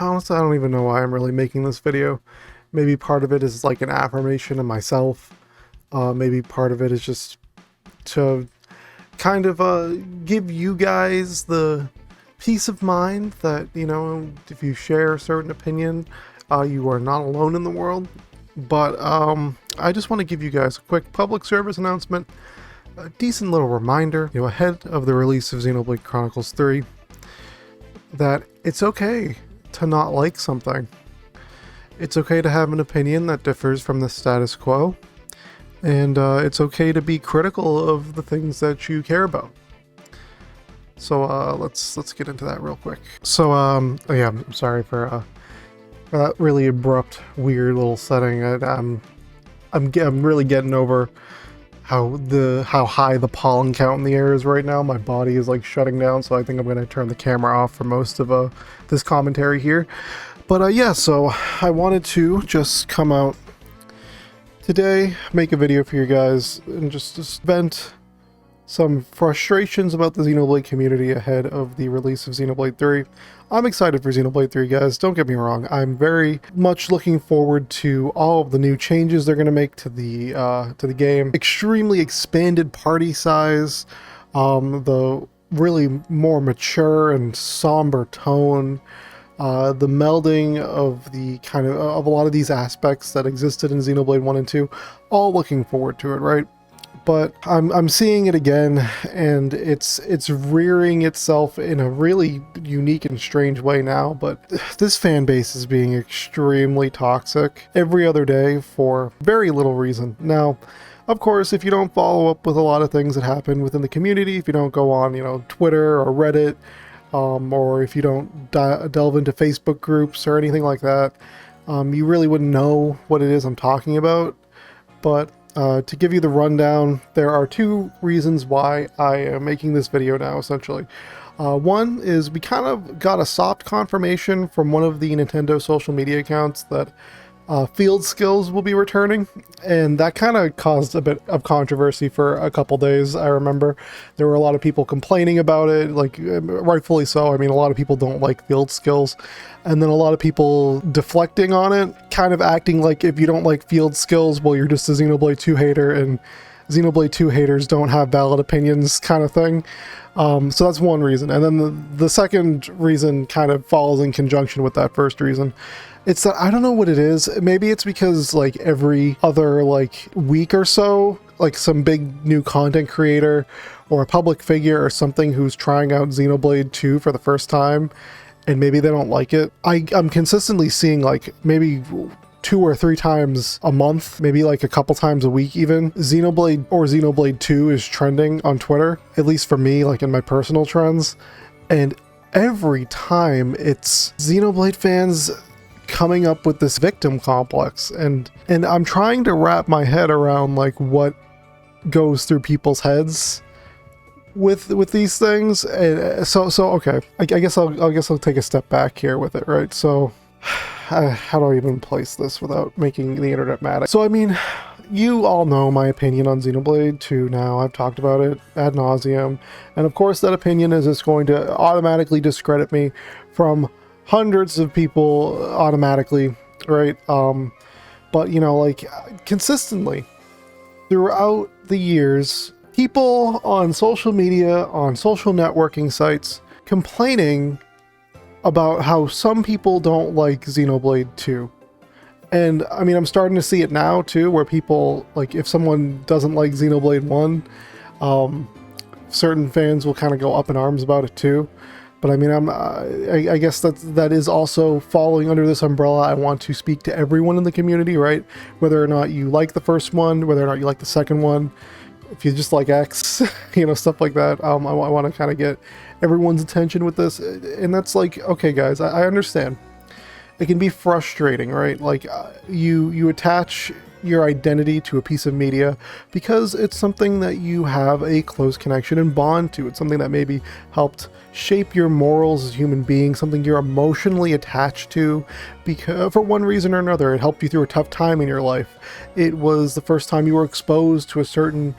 honestly, I don't even know why I'm really making this video. Maybe part of it is like an affirmation of myself. Maybe part of it is just to kind of give you guys the peace of mind that, you know, if you share a certain opinion, you are not alone in the world. But I just want to give you guys a quick public service announcement, a decent little reminder, you know, ahead of the release of Xenoblade Chronicles 3, that it's okay to not like something. It's okay to have an opinion that differs from the status quo, and it's okay to be critical of the things that you care about. So let's get into that real quick. So oh yeah, I'm sorry for that really abrupt, weird little setting. I'm really getting over how high the pollen count in the air is right now. My body is like shutting down, so I think I'm gonna turn the camera off for most of this commentary here. But yeah, so I wanted to just come out today, make a video for you guys, and just vent some frustrations about the Xenoblade community ahead of the release of Xenoblade 3. I'm excited for Xenoblade 3, guys, don't get me wrong. I'm very much looking forward to all of the new changes they're going to make to the game. Extremely expanded party size, the really more mature and somber tone, the melding of the kind of a lot of these aspects that existed in Xenoblade 1 and 2, all looking forward to it, right? But I'm seeing it again, and it's rearing itself in a really unique and strange way now. But this fan base is being extremely toxic every other day for very little reason. Now, of course, if you don't follow up with a lot of things that happen within the community, if you don't go on, you know, Twitter or Reddit, or if you don't delve into Facebook groups or anything like that, you really wouldn't know what it is I'm talking about. But to give you the rundown, there are two reasons why I am making this video now, essentially. One is we kind of got a soft confirmation from one of the Nintendo social media accounts that field skills will be returning, and that kind of caused a bit of controversy for a couple days. I remember there were a lot of people complaining about it, like rightfully so. I mean, a lot of people don't like field skills, and then a lot of people deflecting on it, kind of acting like if you don't like field skills, well, you're just a Xenoblade 2 hater, and Xenoblade 2 haters don't have valid opinions, kind of thing. So that's one reason. And then the second reason kind of falls in conjunction with that first reason. It's that I don't know what it is. Maybe it's because like every other like week or so, like some big new content creator or a public figure or something who's trying out Xenoblade 2 for the first time, and maybe they don't like it. I'm consistently seeing like maybe 2 or 3 times a month, maybe like a couple times a week even, Xenoblade or Xenoblade 2 is trending on Twitter, at least for me, like in my personal trends. And every time it's Xenoblade fans coming up with this victim complex, and I'm trying to wrap my head around like what goes through people's heads with these things. And so okay, I guess I'll take a step back here with it, right? So how do I even place this without making the internet mad? So I mean, you all know my opinion on Xenoblade 2 now. I've talked about it ad nauseum, and of course that opinion is just going to automatically discredit me from hundreds of people automatically, right? But you know, like consistently throughout the years, people on social media, on social networking sites, complaining about how some people don't like Xenoblade 2. And I mean, I'm starting to see it now too, where people, like if someone doesn't like Xenoblade 1, certain fans will kind of go up in arms about it too. But I mean, I guess that is also falling under this umbrella. I want to speak to everyone in the community, right? Whether or not you like the first one, whether or not you like the second one, if you just like X, you know, stuff like that. I want to kind of get everyone's attention with this. And that's like, okay, guys, I understand. It can be frustrating, right? Like you attach your identity to a piece of media because it's something that you have a close connection and bond to. It's something that maybe helped shape your morals as a human being, something you're emotionally attached to because for one reason or another. It helped you through a tough time in your life. It was the first time you were exposed to a certain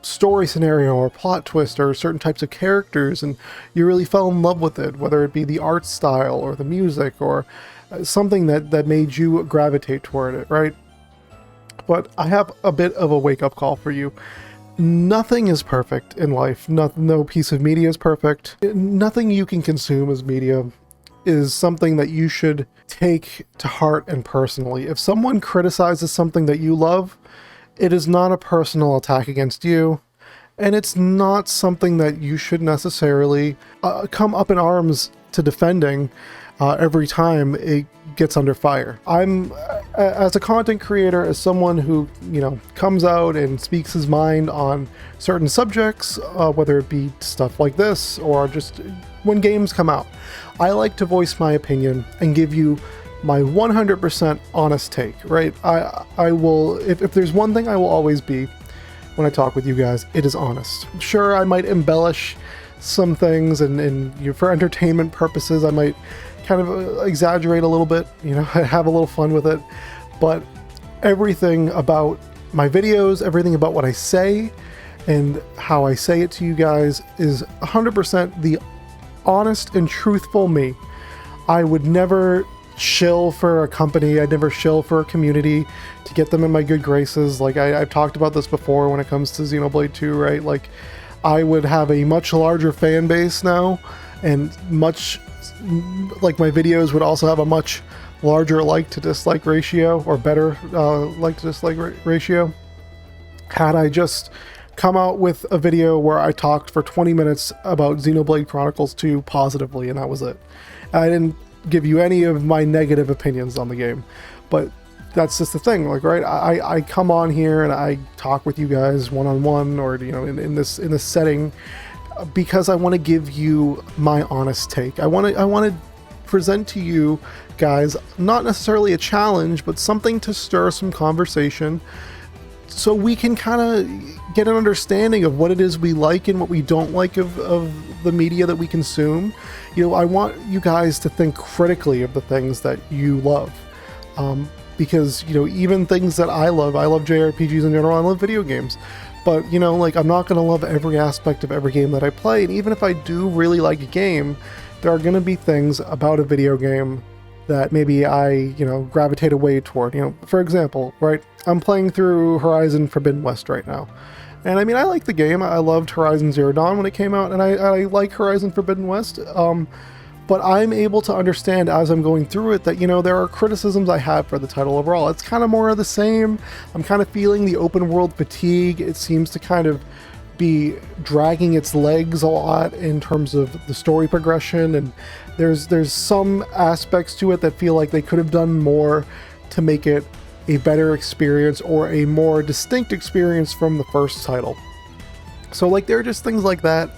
story scenario or plot twist or certain types of characters, and you really fell in love with it, whether it be the art style or the music or something that made you gravitate toward it, right? But I have a bit of a wake-up call for you. Nothing is perfect in life. No piece of media is perfect. Nothing you can consume as media is something that you should take to heart and personally. If someone criticizes something that you love, it is not a personal attack against you, and it's not something that you should necessarily come up in arms to defending every time it gets under fire. I'm, as a content creator, as someone who, you know, comes out and speaks his mind on certain subjects, whether it be stuff like this or just when games come out, I like to voice my opinion and give you my 100% honest take, right? I will, if there's one thing I will always be when I talk with you guys, it is honest. Sure, I might embellish some things and for entertainment purposes, I might kind of exaggerate a little bit, you know, have a little fun with it, but everything about my videos, everything about what I say and how I say it to you guys is 100% the honest and truthful me. I would never shill for a company, I'd never shill for a community to get them in my good graces. Like I've talked about this before when it comes to Xenoblade 2, right? Like I would have a much larger fan base now, and much, like my videos would also have a much larger like to dislike ratio, or better like to dislike ratio, had I just come out with a video where I talked for 20 minutes about Xenoblade Chronicles 2 positively, and that was it. I didn't give you any of my negative opinions on the game, but that's just the thing, like, right? I come on here and I talk with you guys one-on-one, or, you know, in this setting, because I want to give you my honest take. I want to present to you guys not necessarily a challenge, but something to stir some conversation, so we can kind of get an understanding of what it is we like and what we don't like of the media that we consume. You know, I want you guys to think critically of the things that you love, because, you know, even things that I love JRPGs in general, I love video games, but, you know, like, I'm not going to love every aspect of every game that I play, and even if I do really like a game, there are going to be things about a video game that maybe I, you know, gravitate away toward. You know, for example, right, I'm playing through Horizon Forbidden West right now. And I mean, I like the game. I loved Horizon Zero Dawn when it came out, and I like Horizon Forbidden West. But I'm able to understand as I'm going through it that, you know, there are criticisms I have for the title overall. It's kind of more of the same. I'm kind of feeling the open world fatigue. It seems to kind of be dragging its legs a lot in terms of the story progression, and there's some aspects to it that feel like they could have done more to make it a better experience or a more distinct experience from the first title. So, like, there are just things like that,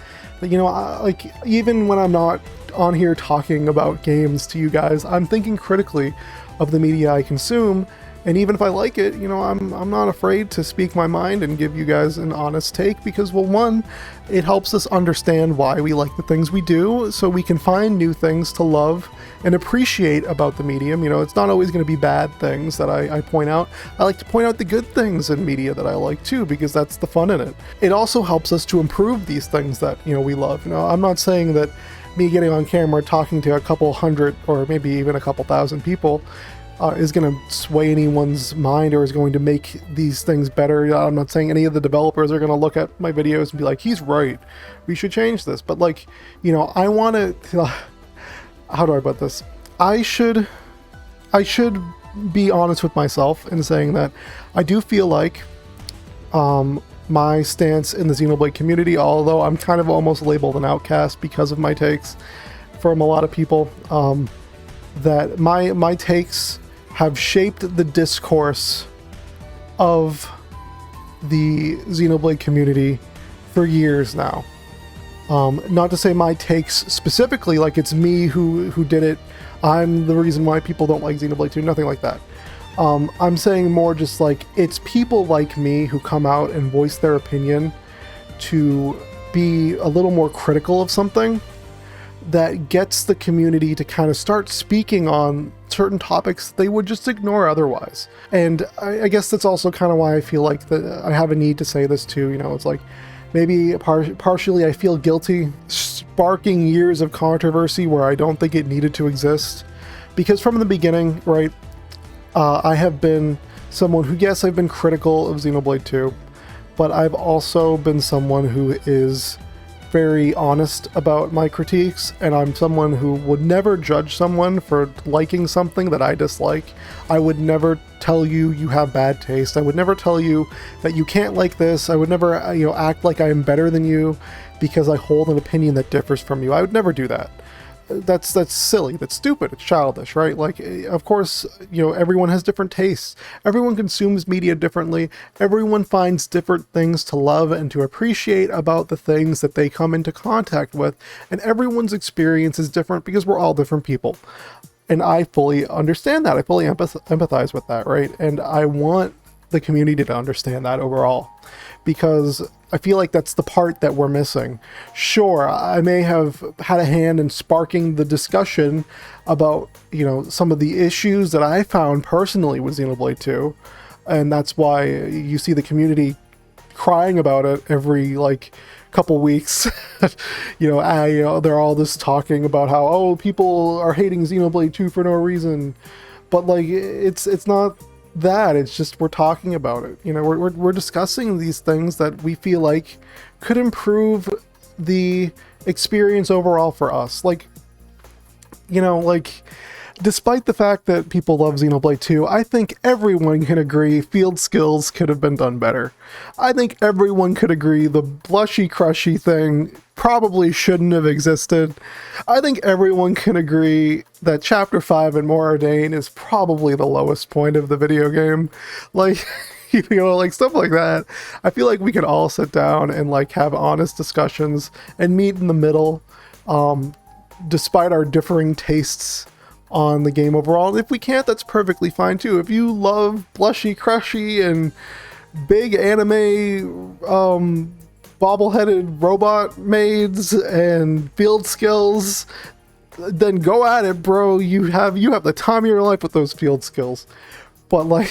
you know, like, even when I'm not on here talking about games to you guys, I'm thinking critically of the media I consume, and even if I like it, you know, I'm not afraid to speak my mind and give you guys an honest take, because, well, one, it helps us understand why we like the things we do, so we can find new things to love and appreciate about the medium. You know, it's not always going to be bad things that I point out. I like to point out the good things in media that I like too, because that's the fun in it. It also helps us to improve these things that, you know, we love. You know, I'm not saying that me getting on camera talking to a couple hundred or maybe even a couple thousand people is going to sway anyone's mind or is going to make these things better. I'm not saying any of the developers are going to look at my videos and be like, he's right, we should change this. But, like, you know, I want to, how do I put this? I should be honest with myself in saying that I do feel like my stance in the Xenoblade community, although I'm kind of almost labeled an outcast because of my takes from a lot of people, that my takes have shaped the discourse of the Xenoblade community for years now. Not to say my takes specifically, like it's me who did it, I'm the reason why people don't like Xenoblade 2, nothing like that. I'm saying more just like it's people like me who come out and voice their opinion to be a little more critical of something that gets the community to kind of start speaking on certain topics they would just ignore otherwise. And I guess that's also kind of why I feel like that I have a need to say this too. You know, it's like maybe partially I feel guilty sparking years of controversy where I don't think it needed to exist. Because from the beginning, right, I have been someone who, yes, I've been critical of Xenoblade 2, but I've also been someone who is very honest about my critiques, and I'm someone who would never judge someone for liking something that I dislike. I would never tell you you have bad taste. I would never tell you that you can't like this. I would never, act like I am better than you because I hold an opinion that differs from you. I would never do that. That's silly. That's stupid. It's childish, right? Like, of course, everyone has different tastes. Everyone consumes media differently. Everyone finds different things to love and to appreciate about the things that they come into contact with. And everyone's experience is different because we're all different people. And I fully understand that. I fully empathize with that, right? And I want the community to understand that overall, because I feel like that's the part that we're missing. Sure, I may have had a hand in sparking the discussion about, some of the issues that I found personally with Xenoblade 2, and that's why you see the community crying about it every, couple weeks. They're all this talking about how, people are hating Xenoblade 2 for no reason. But, it's not that. It's just we're talking about it. We're discussing these things that we feel like could improve the experience overall for us. Despite the fact that people love Xenoblade 2, I think everyone can agree field skills could have been done better. I think everyone could agree the blushy crushy thing probably shouldn't have existed. I think everyone can agree that Chapter 5 in Moradane is probably the lowest point of the video game. Stuff like that. I feel like we could all sit down and have honest discussions and meet in the middle, despite our differing tastes on the game overall. If we can't, that's perfectly fine too. If you love blushy crushy and big anime bobble-headed robot maids and field skills, then go at it, bro. You have the time of your life with those field skills. But we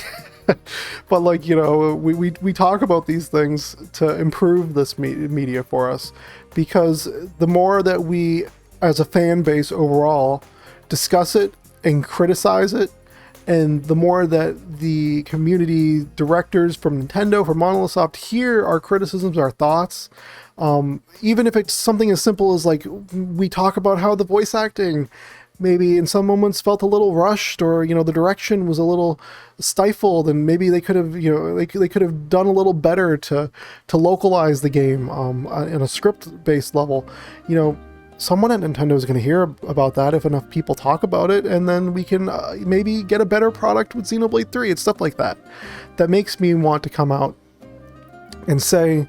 talk about these things to improve this media for us, because the more that we as a fan base overall discuss it and criticize it, and the more that the community directors from Nintendo, from Monolith Soft hear our criticisms, our thoughts, even if it's something as simple as we talk about how the voice acting maybe in some moments felt a little rushed, or the direction was a little stifled, and maybe they could have they could have done a little better to localize the game in a script based level. Someone at Nintendo is going to hear about that if enough people talk about it, and then we can maybe get a better product with Xenoblade 3. It's stuff like that that makes me want to come out and say,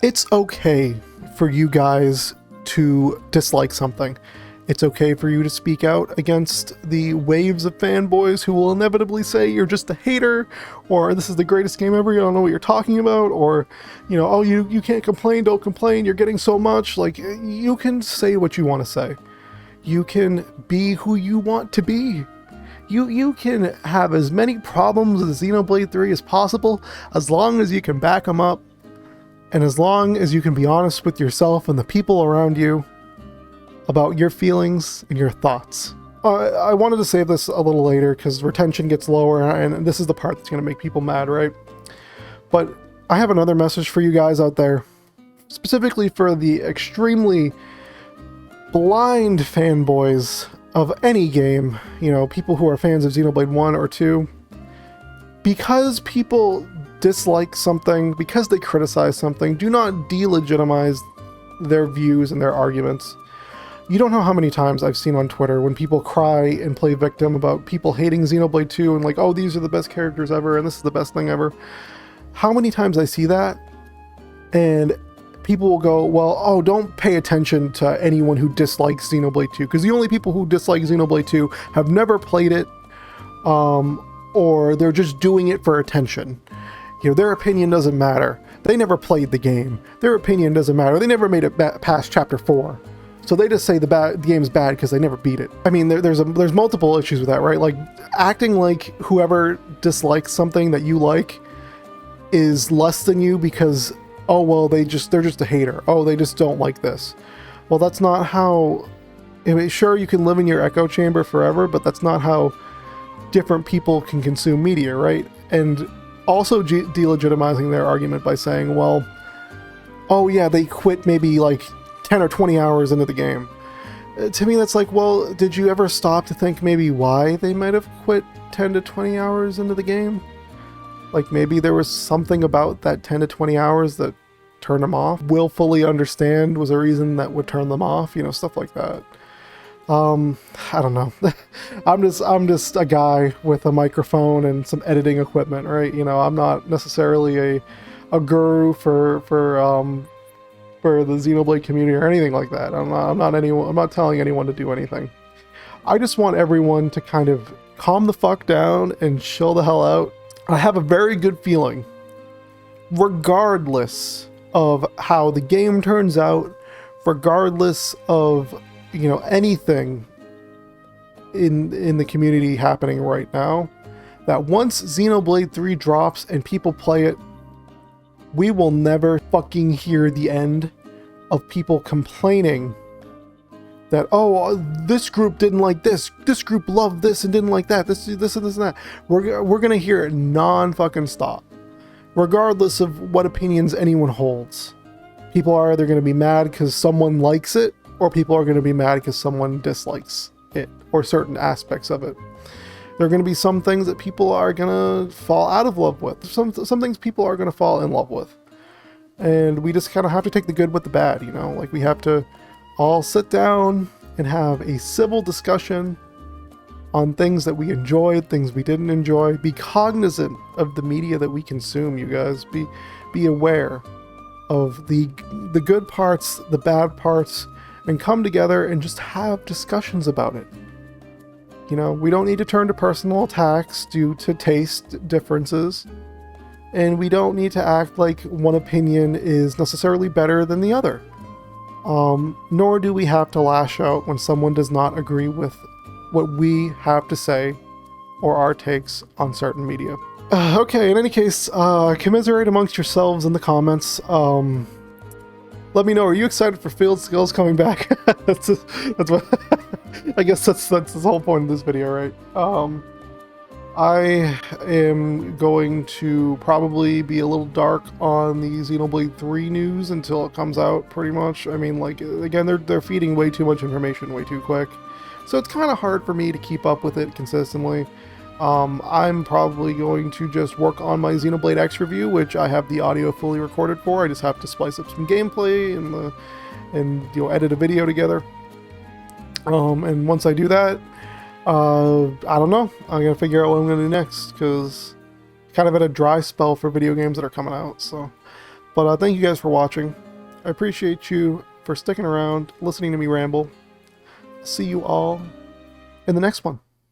it's okay for you guys to dislike something. It's okay for you to speak out against the waves of fanboys who will inevitably say you're just a hater, or this is the greatest game ever, you don't know what you're talking about, or, you can't complain, don't complain, you're getting so much. You can say what you want to say. You can be who you want to be. You can have as many problems with Xenoblade 3 as possible, as long as you can back them up, and as long as you can be honest with yourself and the people around you about your feelings and your thoughts. I wanted to save this a little later because retention gets lower, and this is the part that's going to make people mad, right? But I have another message for you guys out there, specifically for the extremely blind fanboys of any game, people who are fans of Xenoblade 1 or 2. Because people dislike something, because they criticize something, do not delegitimize their views and their arguments. You don't know how many times I've seen on Twitter when people cry and play victim about people hating Xenoblade 2 and these are the best characters ever and this is the best thing ever. How many times I see that, and people will go, well, don't pay attention to anyone who dislikes Xenoblade 2, because the only people who dislike Xenoblade 2 have never played it, or they're just doing it for attention. You know, their opinion doesn't matter. They never played the game. Their opinion doesn't matter. They never made it past chapter 4. So they just say the game's bad because they never beat it. I mean, there's multiple issues with that, right? Like, acting like whoever dislikes something that you like is less than you because, oh, well, they're just a hater. Oh, they just don't like this. Well, that's not how... I mean, sure, you can live in your echo chamber forever, but that's not how different people can consume media, right? And also delegitimizing their argument by saying, well, oh yeah, they quit maybe like 10 or 20 hours into the game. To me, that's like, well, did you ever stop to think maybe why they might have quit 10 to 20 hours into the game? Like, maybe there was something about that 10 to 20 hours that turned them off. Willfully understand was a reason that would turn them off, you know, stuff like that. I don't know. I'm just a guy with a microphone and some editing equipment, right? You know, I'm not necessarily a guru for the Xenoblade community or anything like that. I'm not telling anyone to do anything. I just want everyone to kind of calm the fuck down and chill the hell out. I have a very good feeling, regardless of how the game turns out, regardless of, you know, anything in the community happening right now, that once Xenoblade 3 drops and people play it, we will never fucking hear the end of people complaining that, oh, this group didn't like this group loved this and didn't like that, this and this and that. We're gonna hear it non-fucking stop, regardless of what opinions anyone holds. People are either gonna be mad because someone likes it, or people are gonna be mad because someone dislikes it, or certain aspects of it. There are going to be some things that people are going to fall out of love with. Some things people are going to fall in love with. And we just kind of have to take the good with the bad, you know? Like, we have to all sit down and have a civil discussion on things that we enjoyed, things we didn't enjoy. Be cognizant of the media that we consume, you guys. Be aware of the good parts, the bad parts, and come together and just have discussions about it. You know, we don't need to turn to personal attacks due to taste differences, and we don't need to act like one opinion is necessarily better than the other. Nor do we have to lash out when someone does not agree with what we have to say or our takes on certain media. Okay, in any case, commiserate amongst yourselves in the comments. Let me know, are you excited for Field Skills coming back? that's what I guess that's the whole point of this video, right? I am going to probably be a little dark on the Xenoblade 3 news until it comes out, pretty much. I mean, like, again, they're feeding way too much information way too quick. So it's kind of hard for me to keep up with it consistently. I'm probably going to just work on my Xenoblade X review, which I have the audio fully recorded for. I just have to splice up some gameplay and you know, edit a video together. And once I do that, I don't know. I'm gonna figure out what I'm gonna do next, because kind of at a dry spell for video games that are coming out. So, but thank you guys for watching. I appreciate you for sticking around, listening to me ramble. See you all in the next one.